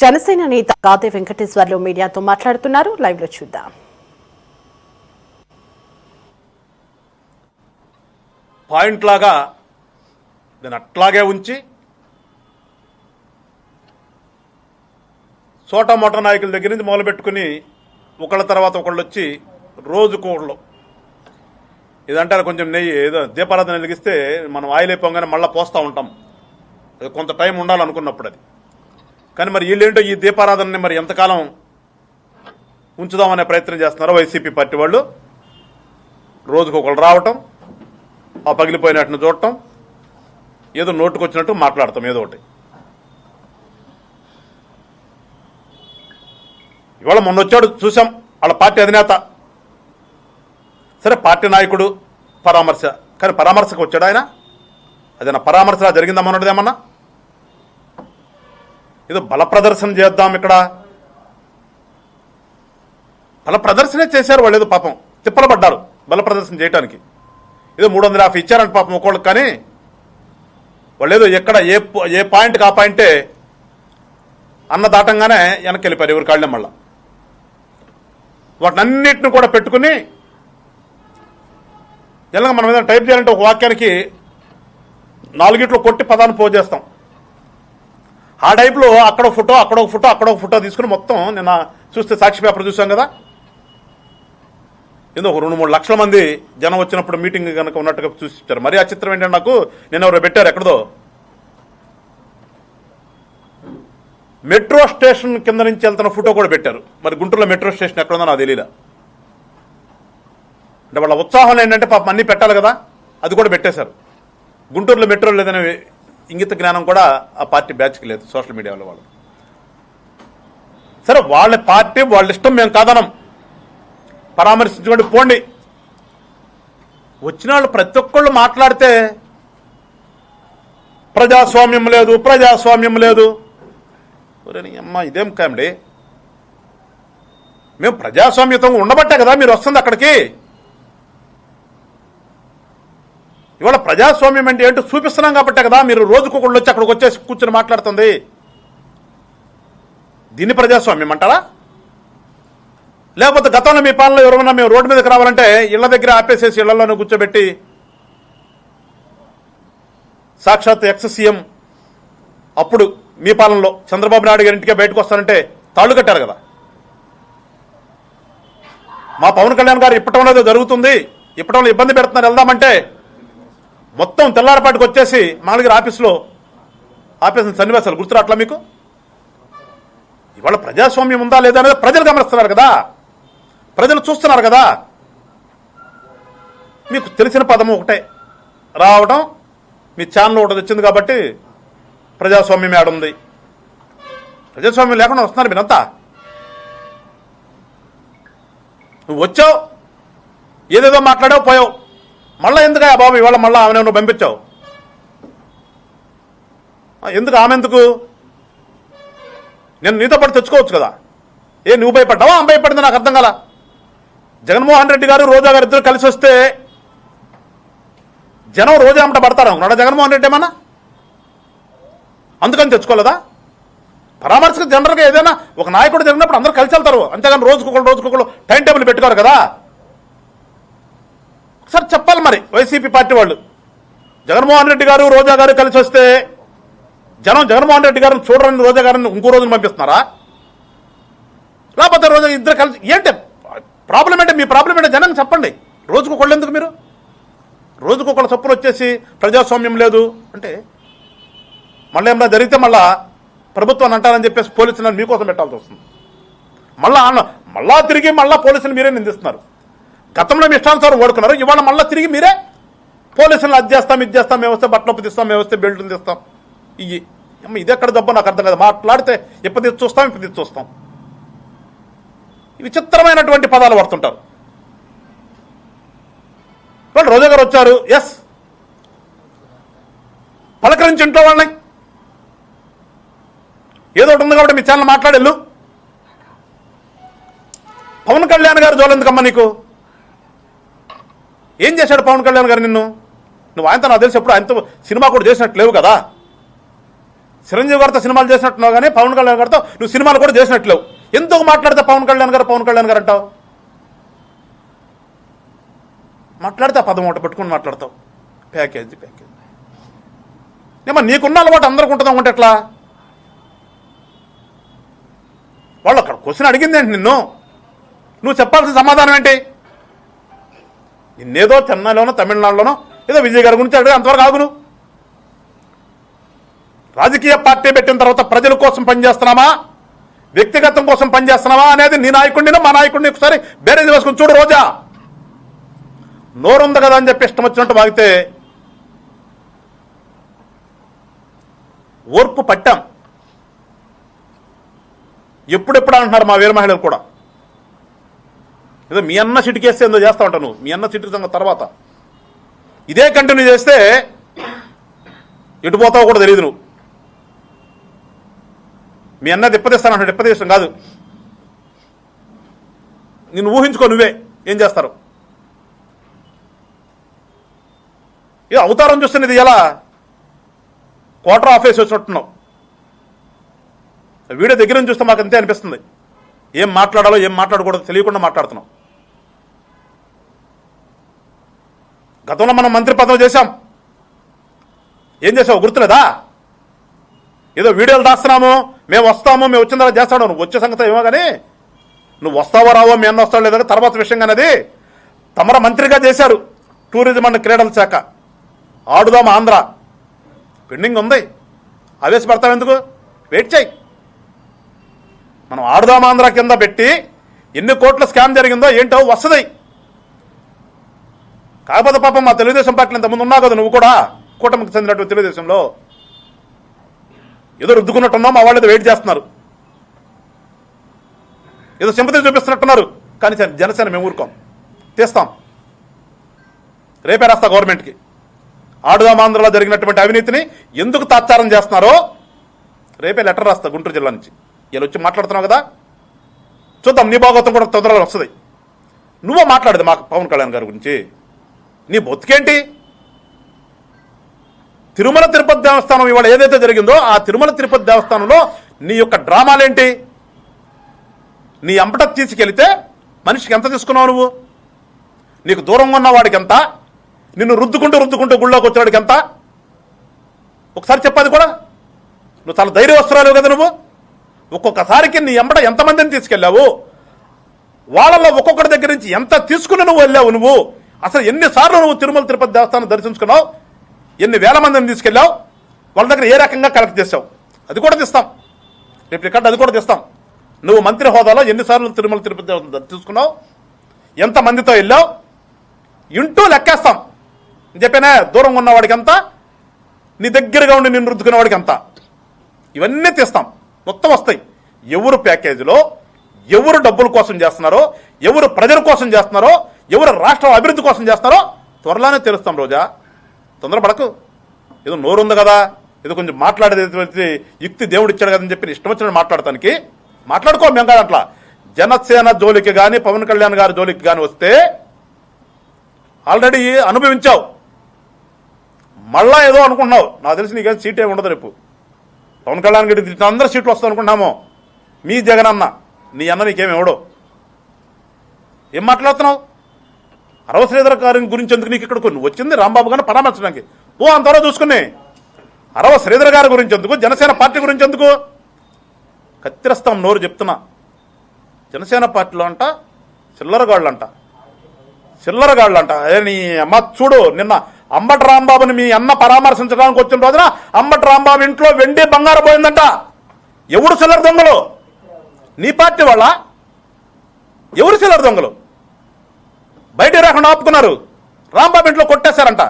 జనసేన నేత గాదే వెంకటేశ్వర్లు మీడియాతో మాట్లాడుతున్నారు. లైవ్ లో చూద్దాం. పాయింట్ లాగా దాన్ని అట్లాగే ఉంచి సోటా మోటా నాయకుల దగ్గర నుంచి మొదలుపెట్టుకుని ఒకళ్ళ తర్వాత ఒకళ్ళు వచ్చి రోజుకు ఒకళ్ళు ఇదంటారు. కొంచెం నెయ్యి ఏదో దీపారాధన వెలిగిస్తే మనం ఆయిల్ అయిపోగానే మళ్ళీ పోస్తూ ఉంటాం. కొంత టైం ఉండాలనుకున్నప్పుడు అది. కానీ మరి వీళ్ళేంటో ఈ దీపారాధనని మరి ఎంతకాలం ఉంచుదామనే ప్రయత్నం చేస్తున్నారో వైసీపీ పార్టీ వాళ్ళు. రోజుకు ఒకళ్ళు రావటం, ఆ పగిలిపోయినట్టును చూడటం, ఏదో నోటుకొచ్చినట్టు మాట్లాడతాం ఏదో ఒకటి. ఇవాళ మొన్న వచ్చాడు చూసాం వాళ్ళ పార్టీ అధినేత. సరే పార్టీ నాయకుడు పరామర్శ, కానీ పరామర్శకు వచ్చాడు ఆయన. అదేనా పరామర్శలా జరిగిందమ్మన్నది ఏమన్నా? ఏదో బల ప్రదర్శన చేద్దాం ఇక్కడ, బల ప్రదర్శనే చేశారు వాళ్ళు. ఏదో పాపం తిప్పలు పడ్డారు బల ప్రదర్శన చేయడానికి. ఏదో 350 ఇచ్చారంట పాపం ఒక్కోళ్ళకి. కానీ వాళ్ళు ఏదో ఎక్కడ ఏ పాయింట్కి ఆ పాయింటే అన్న దాటంగానే వెనక్కి వెళ్ళిపోయారు ఎవరి కాళ్ళే. మళ్ళా వాటినన్నిటిని కూడా పెట్టుకుని జనంగా మనం ఏదైనా టైప్ చేయాలంటే ఒక వాక్యానికి 4 గిట్లు కొట్టి పదాన్ని పోజ్ చేస్తాం. ఆ టైప్లో అక్కడ ఫోటో అక్కడ ఒక ఫోటో అక్కడ ఒక ఫోటో తీసుకుని మొత్తం నిన్న చూస్తే సాక్షి పేపర్ చూసాం కదా. ఏదో ఒక 2-3 లక్షల మంది జనం వచ్చినప్పుడు మీటింగ్ కనుక ఉన్నట్టుగా చూసిచ్చారు. మరీ ఆ చిత్రం ఏంటంటే నాకు నిన్న ఎవరో పెట్టారు ఎక్కడదో మెట్రో స్టేషన్ కింద నుంచి వెళ్తున్న ఫోటో కూడా పెట్టారు. మరి గుంటూరులో మెట్రో స్టేషన్ ఎక్కడుందో నాకు తెలియదా. అంటే వాళ్ళ ఉత్సాహం ఏంటంటే పాపం అన్నీ పెట్టాలి కదా, అది కూడా పెట్టేశారు. గుంటూరులో మెట్రో లేదనే ఇంగిత జ్ఞానం కూడా ఆ పార్టీ బ్యాచ్కి లేదు సోషల్ మీడియాలో వాళ్ళు. సరే వాళ్ళ పార్టీ వాళ్ళ ఇష్టం, మేము కాదనం. పరామర్శించుకోండి పోండి. వచ్చిన వాళ్ళు ప్రతి ఒక్కళ్ళు మాట్లాడితే ప్రజాస్వామ్యం లేదు ప్రజాస్వామ్యం లేదు. అమ్మా ఇదేం కామెడీ. మేము ప్రజాస్వామ్యతంగా ఉండబట్టే కదా మీరు వస్తుంది అక్కడికి. ఇవాళ ప్రజాస్వామ్యం అంటే ఏంటో చూపిస్తున్నాం కాబట్టే కదా మీరు రోజుకొకళ్ళు వచ్చి అక్కడికి వచ్చేసి కూర్చొని మాట్లాడుతుంది. దీన్ని ప్రజాస్వామ్యం అంటారా? లేకపోతే గతంలో మీ పాలనలో ఎవరైనా మేము రోడ్డు మీదకి రావాలంటే ఇళ్ల దగ్గర ఆపేసేసి ఇళ్లలోనే కూర్చోబెట్టి సాక్షాత్ ఎక్స్ సీఎం అప్పుడు మీ పాలనలో చంద్రబాబు నాయుడు గారి ఇంటికే బయటకు వస్తానంటే తాళ్లు కట్టారు కదా. మా పవన్ కళ్యాణ్ గారు ఇప్పటంలో ఏదో జరుగుతుంది, ఇప్పటంలో ఇబ్బంది పెడుతున్నారు వెళ్దామంటే మొత్తం తెల్లారపాటికి వచ్చేసి మానగిరి ఆఫీసులో ఆపేసిన సన్నివేశాలు గుర్తురా అట్లా మీకు? ఇవాళ ప్రజాస్వామ్యం ఉందా లేదా అనేది ప్రజలు గమనిస్తున్నారు కదా, ప్రజలు చూస్తున్నారు కదా. మీకు తెలిసిన పదం ఒకటే రావడం, మీ ఛానల్ ఒకటి వచ్చింది కాబట్టి ప్రజాస్వామ్యం ఏడుంది. ప్రజాస్వామ్యం లేకుండా వస్తున్నారు మీరంతా. నువ్వు వచ్చావు ఏదేదో మాట్లాడావు పోయావు, మళ్ళీ ఎందుకు బాబు ఇవాళ మళ్ళీ ఆమె నువ్వు పంపించావు? ఎందుకు ఆమె ఎందుకు? నేను నీతో పాటు తెచ్చుకోవచ్చు కదా. నువ్వు భయపడ్డావా ఆమె భయపడింది? నాకు అర్థం కాల. జగన్మోహన్ రెడ్డి గారు రోజా గారు ఇద్దరు కలిసి వస్తే జనం రోజా అమ్మట పడతారు అనుకున్నాడా జగన్మోహన్ రెడ్డి ఏమన్నా? అందుకని తెచ్చుకోలేదా? పరామర్శకు జనరల్గా ఏదైనా ఒక నాయకుడు జరిగినప్పుడు అందరూ కలిసి వెళ్తారు, అంతేగాని రోజుకొకళ్ళు టైం టేబుల్ పెట్టుకోరు కదా. ఒకసారి చెప్పాలి మరి వైసీపీ పార్టీ వాళ్ళు. జగన్మోహన్ రెడ్డి గారు రోజా గారు కలిసి వస్తే జనం జగన్మోహన్ రెడ్డి గారిని చూడరని రోజా గారిని ఇంకో రోజున పంపిస్తున్నారా? లేకపోతే రోజా ఇద్దరు కలిసి ఏంటి ప్రాబ్లం? అంటే మీ ప్రాబ్లం ఏంటో జనాన్ని చెప్పండి. రోజుకొకళ్ళు ఎందుకు? మీరు రోజుకొకళ్ళు చొప్పులు వచ్చేసి ప్రజాస్వామ్యం లేదు అంటే మళ్ళీ ఏమన్నా జరిగితే మళ్ళా ప్రభుత్వాన్ని అంటారని చెప్పేసి పోలీసులను మీకోసం పెట్టాల్సి వస్తుంది. మళ్ళా తిరిగి మళ్ళా పోలీసులు మీరే నిందిస్తున్నారు. గతంలో మీ ఇష్టానుసారం ఓడుకున్నారు, ఇవాళ మళ్ళీ తిరిగి మీరే పోలీసులను అది చేస్తాం ఇది చేస్తాం, మేము వస్తే బట్టలు తీస్తాం, మేము వస్తే బెల్టులు తీస్తాం. ఇది ఎక్కడ దెబ్బ నాకు అర్థం కాదు. మాట్లాడితే ఇప్పుడు చూస్తాం ఇప్పుడు చూస్తాం. విచిత్రమైనటువంటి పదాలు వాడుతుంటారు. వాళ్ళు రోజా గారు వచ్చారు, ఎస్ పలకరించి ఇంట్లో వాళ్ళని ఏదో ఒకటి ఉంది కాబట్టి మీ ఛానల్ మాట్లాడేళ్ళు. పవన్ కళ్యాణ్ గారు జోలెందుకమ్మా నీకు? ఏం చేశాడు పవన్ కళ్యాణ్ గారు నిన్ను? నువ్వు ఆయనతో నాకు తెలిసి ఎప్పుడు ఆయనతో సినిమా కూడా చేసినట్టు లేవు కదా. చిరంజీవి గారితో సినిమాలు చేసినట్టున్నావు కానీ పవన్ కళ్యాణ్ గారితో నువ్వు సినిమాలు కూడా చేసినట్లేవు. ఎందుకు మాట్లాడితే పవన్ కళ్యాణ్ గారు అంటావు? మాట్లాడితే ఆ పదం ఒకటి పెట్టుకుని మాట్లాడతావు. ప్యాకేజ్ ఏమో నీకున్న అలవాటు అందరికి ఉంటుందా ఉంటే ఎట్లా? వాళ్ళు అక్కడ క్వశ్చన్ అడిగింది ఏంటి నిన్ను? నువ్వు చెప్పాల్సిన సమాధానం ఏంటి? నిన్నేదో చెన్నైలోనో తమిళనాడులోనో ఏదో విజయ్ గారి గురించి అడిగి అంతవరకు ఆగు. నువ్వు రాజకీయ పార్టీ పెట్టిన తర్వాత ప్రజల కోసం పనిచేస్తున్నామా, వ్యక్తిగతం కోసం పనిచేస్తున్నావా అనేది నీ నాయకుడిని మా నాయకుడిని ఒకసారి బేరేజ్ వేసుకుని చూడు. రోజా నోరుంది కదా అని చెప్పి ఇష్టం వచ్చినట్టు వాగితే ఓర్పు పట్టాం. ఎప్పుడెప్పుడు అంటున్నారు మా వీర మహిళలు కూడా. ఏదో మీ అన్న సిటికేస్తే ఏందో చేస్తా ఉంటావు నువ్వు. మీ అన్న సిటికి సంగతి తర్వాత ఇదే కంటిన్యూ చేస్తే ఎటు పోతావో కూడా తెలియదు నువ్వు. మీ అన్న దిప్పతీస్తానంటాడు. దిప్పతీస్తాం కాదు, నిన్ను ఊహించుకో నువ్వే ఏం చేస్తారు. ఇది అవతారం చూస్తున్నది ఎలా క్వార్టర్ ఆఫీస్ వచ్చినట్టున్నావు. వీడియో దగ్గర నుంచి చూస్తే మాకు అంతే అనిపిస్తుంది. ఏం మాట్లాడాలో ఏం మాట్లాడకూడదు తెలియకుండా మాట్లాడుతున్నాం. గతంలో మనం మంత్రి పదవి చేశాం. ఏం చేసావు గుర్తులేదా? ఏదో వీడియోలు దాస్తున్నాము, మేము వస్తాము, మేము వచ్చిన తర్వాత చేస్తాడు. నువ్వు వచ్చే సంగతి ఏమో కానీ నువ్వు వస్తావో రావో మీ అన్న వస్తావు లేదా తర్వాత విషయం కానీ అది తమర మంత్రిగా చేశారు. టూరిజం అండ్ క్రీడల శాఖ ఆడుదాం ఆంధ్ర పెండింగ్ ఉంది. ఆవేశపడతావు ఎందుకు? వెయిట్ చేయి. మనం ఆడుదాం ఆంధ్ర కింద పెట్టి ఎన్ని కోట్ల స్కామ్ జరిగిందో ఏంటో వస్తుంది. కాకపోతే పాపం మా తెలుగుదేశం పార్టీలు ఇంతకుముందు ఉన్నావు కదా నువ్వు కూడా, కూటమికి చెందినట్టు తెలుగుదేశంలో ఏదో రుద్దుకున్నట్టున్నావు. మా వాళ్ళు వెయిట్ చేస్తున్నారు, ఏదో సింపతి చూపిస్తున్నట్టున్నారు. కానీ జనసేన మేము ఊరుకోం, తీస్తాం. రేపే రాస్తా గవర్నమెంట్కి. ఆడుదాం ఆంధ్రలో జరిగినటువంటి అవినీతిని ఎందుకు తాత్సారం చేస్తున్నారో రేపే లెటర్ రాస్తా గుంటూరు జిల్లా నుంచి. ఇలా వచ్చి మాట్లాడుతున్నావు కదా, చూద్దాం. నీ భాగవతం కూడా తొందరగా వస్తుంది. నువ్వో మాట్లాడదు మాకు పవన్ కళ్యాణ్ గారి గురించి. నీ బొత్తుకేంటి? తిరుమల తిరుపతి దేవస్థానం ఇవాళ ఏదైతే జరిగిందో ఆ తిరుమల తిరుపతి దేవస్థానంలో నీ యొక్క డ్రామాలేంటి? నీ అంపట తీసుకెళ్తే మనిషికి ఎంత తీసుకున్నావు నువ్వు? నీకు దూరంగా ఉన్న వాడికి ఎంత? నిన్ను రుద్దుకుంటూ గుళ్ళోకి వచ్చేవాడికి ఎంత? ఒకసారి చెప్పాది కూడా. నువ్వు చాలా ధైర్యవస్తురాలు కదా నువ్వు. ఒక్కొక్కసారికి నీ ఎంబడ ఎంతమందిని తీసుకెళ్ళావు, వాళ్ళలో ఒక్కొక్కటి దగ్గర నుంచి ఎంత తీసుకుని నువ్వు వెళ్ళావు. నువ్వు అసలు ఎన్నిసార్లు నువ్వు తిరుమల తిరుపతి దేవస్థానం దర్శించుకున్నావు, ఎన్ని వేల మందిని తీసుకెళ్ళావు, వాళ్ళ దగ్గర ఏ రకంగా కలెక్ట్ చేసావు, అది కూడా తీస్తాం. రేపు రికార్డు అది కూడా తీస్తాం. నువ్వు మంత్రి హోదాలో ఎన్నిసార్లు తిరుమల తిరుపతి దేవస్థానం దర్శించుకున్నావు, ఎంతమందితో వెళ్ళావు, ఇంటూ లెక్కేస్తాం. చెప్పానే దూరంగా ఉన్నవాడికి ఎంత, నీ దగ్గరగా ఉండి నిన్ను రుద్దుకునే వాడికి ఎంత, ఇవన్నీ తీస్తాం. మొత్తం వస్తాయి. ఎవరు ప్యాకేజీలో, ఎవరు డబ్బుల కోసం చేస్తున్నారో, ఎవరు ప్రజల కోసం చేస్తున్నారో, ఎవరు రాష్ట్ర అభివృద్ధి కోసం చేస్తున్నారో త్వరలోనే తెలుస్తాం. రోజా తొందరపడకు. ఏదో నోరుంది కదా, ఏదో కొంచెం మాట్లాడేది యుక్తి దేవుడు ఇచ్చాడు కదని చెప్పి ఇష్టం వచ్చినట్టు మాట్లాడటానికి మాట్లాడుకో. మేము కాదు అట్లా. జనసేన జోలికి కానీ పవన్ కళ్యాణ్ గారి జోలికి కానీ వస్తే ఆల్రెడీ అనుభవించావు. మళ్ళా ఏదో అనుకుంటున్నావు. నాకు తెలిసి నీకేం సీట్ ఏమి ఉండదు రేపు. పవన్ కళ్యాణ్ గారి అందరూ సీట్లు వస్తావు అనుకుంటున్నామో. మీ జగన్ అన్న నీ అన్న నీకేమి ఇవ్వడు. ఏం మాట్లాడుతున్నావు? అరవ శ్రీధర్ గారి గురించి ఎందుకు నీకు ఇక్కడ నువ్వు వచ్చింది రాంబాబు గారిని పరామర్శడానికి. అంతవరకు చూసుకుని అరవ శ్రీధర్ గారి గురించి ఎందుకు, జనసేన పార్టీ గురించి ఎందుకు కత్తిరస్తాం? నోరు చెప్తున్నా. జనసేన పార్టీలో అంట చిల్లరగాళ్ళంట. అదే నీ అమ్మ చూడు. నిన్న అంబటి రాంబాబుని మీ అన్న పరామర్శించడానికి వచ్చిన రోజున అంబటి రాంబాబు ఇంట్లో వెండి బంగారం పోయిందంట. ఎవరు చిల్లర దొంగలు? నీ పార్టీ వాళ్ళ? ఎవరు చిల్లర దొంగలు? బయట రాకుండా ఆపుకున్నారు. రాంబాబు ఇంట్లో కొట్టేశారంట.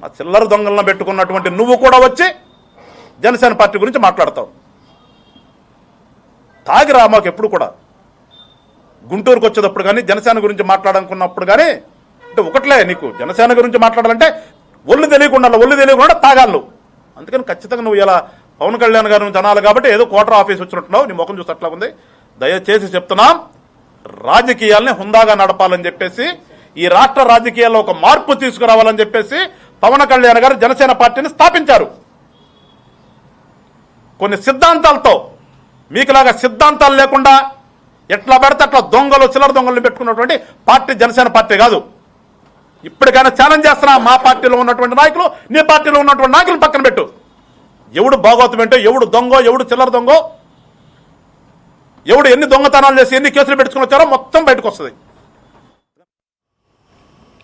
ఆ చిల్లర దొంగలను పెట్టుకున్నటువంటి నువ్వు కూడా వచ్చి జనసేన పార్టీ గురించి మాట్లాడతావు. తాగి రామాకు ఎప్పుడు కూడా గుంటూరుకు వచ్చేటప్పుడు కానీ జనసేన గురించి మాట్లాడాలనుకున్నప్పుడు కానీ అంటే ఒకట్లే, నీకు జనసేన గురించి మాట్లాడాలంటే ఒళ్ళు తెలియకుండా తాగాలి నువ్వు. అందుకని ఖచ్చితంగా నువ్వు ఇలా పవన్ కళ్యాణ్ గారి నుంచి అనాలి కాబట్టి ఏదో క్వార్టర్ ఆఫీస్ వచ్చినట్టున్నావు. నీ ముఖం చూస్తే అట్లా ఉంది. దయచేసి చెప్తున్నాం, రాజకీయాల్ని హుందాగా నడపాలని చెప్పేసి, ఈ రాష్ట్ర రాజకీయాల్లో ఒక మార్పు తీసుకురావాలని చెప్పేసి పవన్ కళ్యాణ్ గారు జనసేన పార్టీని స్థాపించారు. కొన్ని సిద్ధాంతాలతో, మీకులాగా సిద్ధాంతాలు లేకుండా ఎట్లా పడితే అట్లా దొంగలు చిల్లర దొంగలు పెట్టుకున్నటువంటి పార్టీ జనసేన పార్టీ కాదు. ఇప్పటికైనా ఛాలెంజ్ చేస్తున్నా, మా పార్టీలో ఉన్నటువంటి నాయకులు నీ పార్టీలో ఉన్నటువంటి నాయకులు పక్కన పెట్టు. ఎవడు భాగవతం ఏంటో, ఎవడు దొంగో, ఎవడు చిల్లర దొంగో, ఎవడు ఎన్ని దొంగతనాలు చేసి ఎన్ని కేసులు పెట్టుకుని వచ్చారో మొత్తం బయటకు వస్తుంది.